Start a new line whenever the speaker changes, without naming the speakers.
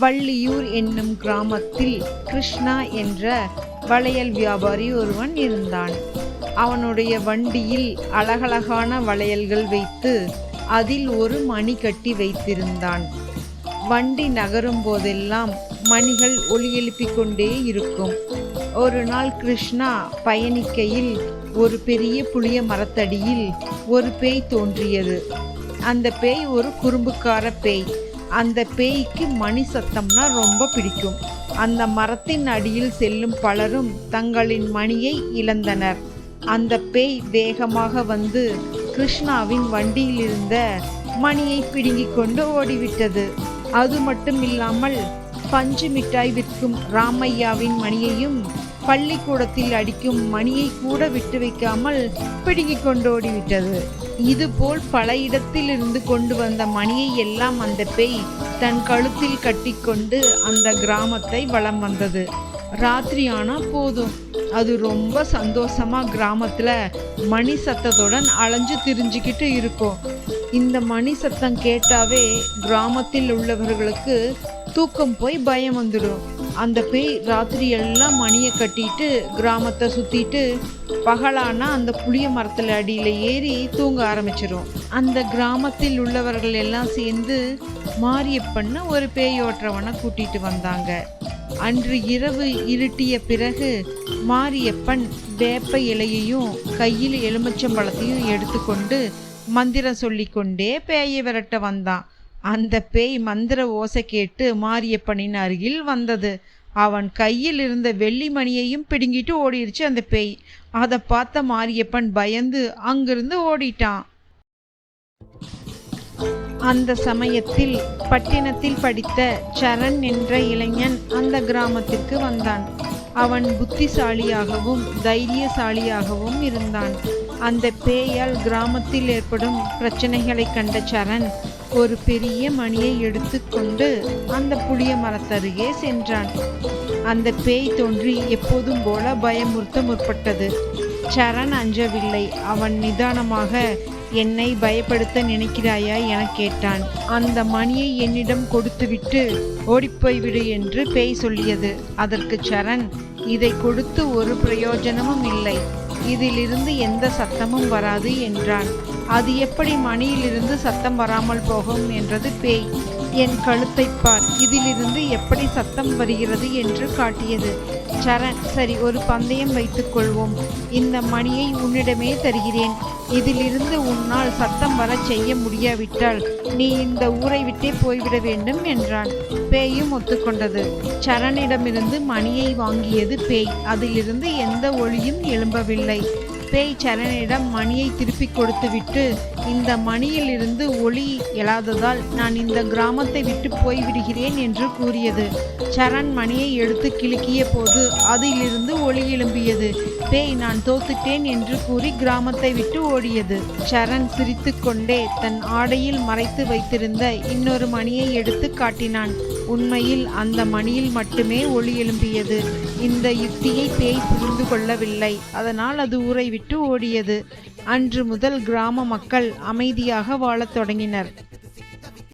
வள்ளியூர் என்னும் கிராமத்தில் கிருஷ்ணா என்ற வளையல் வியாபாரி ஒருவன் இருந்தான். அவனுடைய வண்டியில் அழகழகான வளையல்கள் வைத்து அதில் ஒரு மணி கட்டி வைத்திருந்தான். வண்டி நகரும் போதெல்லாம் மணிகள் ஒலி எழுப்பிக் கொண்டே இருக்கும். ஒரு நாள் கிருஷ்ணா பயணிக்கையில் ஒரு பெரிய புளிய மரத்தடியில் ஒரு பேய் தோன்றியது. அந்த பேய் ஒரு குறும்புக்கார பேய். அந்த பேய்க்கு மணி சத்தம்னா ரொம்ப பிடிக்கும். அந்த மரத்தின் அடியில் செல்லும் பலரும் தங்களின் மணியை இழந்தனர். அந்த பேய் வேகமாக வந்து கிருஷ்ணாவின் வண்டியில் இருந்த மணியை பிடுங்கிக் கொண்டு ஓடிவிட்டது. அது மட்டும் இல்லாமல் பஞ்சு மிட்டாய் விற்கும் ராமையாவின் மணியையும் பள்ளிக்கூடத்தில் அடிக்கும் மணியை கூட விட்டு வைக்காமல் பிடுங்கிக் கொண்டு ஓடிவிட்டது. இதுபோல் பல இடத்தில் இருந்து கொண்டு வந்த மணியை எல்லாம் அந்த பேய் தன் கழுத்தில் கட்டிக்கொண்டு அந்த கிராமத்தை வலம் வந்தது. ராத்திரி ஆனா போதும் அது ரொம்ப சந்தோஷமா கிராமத்துல மணி சத்தத்துடன் அலைஞ்சு திரிஞ்சுக்கிட்டு இருக்கும். இந்த மணி சத்தம் கேட்டாவே கிராமத்தில் உள்ளவர்களுக்கு தூக்கம் போய் பயம் வந்துடும். அந்த பேய் ராத்திரி எல்லாம் மணியை கட்டிட்டு கிராமத்தை சுத்திட்டு பகலானா அந்த புளிய மரத்துல அடியில ஏறி தூங்க ஆரம்பிச்சிரும். அந்த கிராமத்தில் உள்ளவர்கள் எல்லாம் சேர்ந்து மாரியப்பன்னு ஒரு பேயோற்றவனை கூட்டிட்டு வந்தாங்க. அன்று இரவு இருட்டிய பிறகு மாரியப்பன் வேப்ப இலையையும் கையில் எலுமிச்சம்பழத்தையும் எடுத்துக்கொண்டு மந்திரம் சொல்லிக்கொண்டே பேயை விரட்ட வந்தான். அந்த பேய் மந்திர ஓசை கேட்டு மாரியப்பனின் அருகில் வந்தது. அவன் கையில் இருந்த வெள்ளி மணியையும் பிடுங்கிட்டு ஓடிடுச்சு அந்த பேய். அதை பார்த்த மாரியப்பன் பயந்து அங்கிருந்து ஓடிட்டான். அந்த சமயத்தில் பட்டினத்தில் படித்த சரண் என்ற இளைஞன் அந்த கிராமத்திற்கு வந்தான். அவன் புத்திசாலியாகவும் தைரியசாலியாகவும் இருந்தான். அந்த பேயால் கிராமத்தில் ஏற்படும் பிரச்சனைகளை கண்ட சரண் ஒரு பெரிய மணியை எடுத்துக்கொண்டு அந்த புளிய மரத்தருகே சென்றான். அந்த பேய் தோன்றி எப்போதும் போல பயமுறுத்த முற்பட்டது. சரண் அஞ்சவில்லை. அவன் நிதானமாக, என்னை பயப்படுத்த நினைக்கிறாயா என கேட்டான். அந்த மணியை என்னிடம் கொடுத்துவிட்டு ஓடிப்போய்விடு என்று பேய் சொல்லியது. அதற்கு சரண், இதை கொடுத்து ஒரு பிரயோஜனமும் இல்லை, இதிலிருந்து எந்த சத்தமும் வராது என்றான். அது எப்படி மணியிலிருந்து சத்தம் வராமல் போகும் என்றது பேய். என் கழுத்தை பார், இதிலிருந்து எப்படி சத்தம் வருகிறது என்று காட்டியது. சரண், சரி, ஒரு பந்தயம் வைத்துக் கொள்வோம். இந்த மணியை உன்னிடமே தருகிறேன். இதிலிருந்து உன்னால் சத்தம் வர செய்ய முடியாவிட்டால் நீ இந்த ஊரை விட்டே போய்விட வேண்டும் என்றான். பேயும் ஒத்துக்கொண்டது. சரணிடமிருந்து மணியை வாங்கியது பேய். அதிலிருந்து எந்த ஒளியும் எழும்பவில்லை. பேய் சரணிடம் மணியை திருப்பி கொடுத்துவிட்டு, இந்த மணியில் இருந்து ஒளி எழாததால் நான் இந்த கிராமத்தை விட்டு போய்விடுகிறேன் என்று கூறியது. சரண் மணியை எடுத்து கிளுக்கிய போது அதிலிருந்து ஒளி எழும்பியது. பேய் நான் தோத்துட்டேன் என்று கூறி கிராமத்தை விட்டு ஓடியது. சரண் சிரித்து கொண்டே தன் ஆடையில் மறைத்து வைத்திருந்த இன்னொரு மணியை எடுத்து காட்டினான். உண்மையில் அந்த மணியில் மட்டுமே ஒளி எழும்பியது. இந்த யுக்தியை பேய் புரிந்து கொள்ளவில்லை. அதனால் அது ஊரை விட்டு ஓடியது. அன்று முதல் கிராம மக்கள் அமைதியாக வாழத் தொடங்கினர்.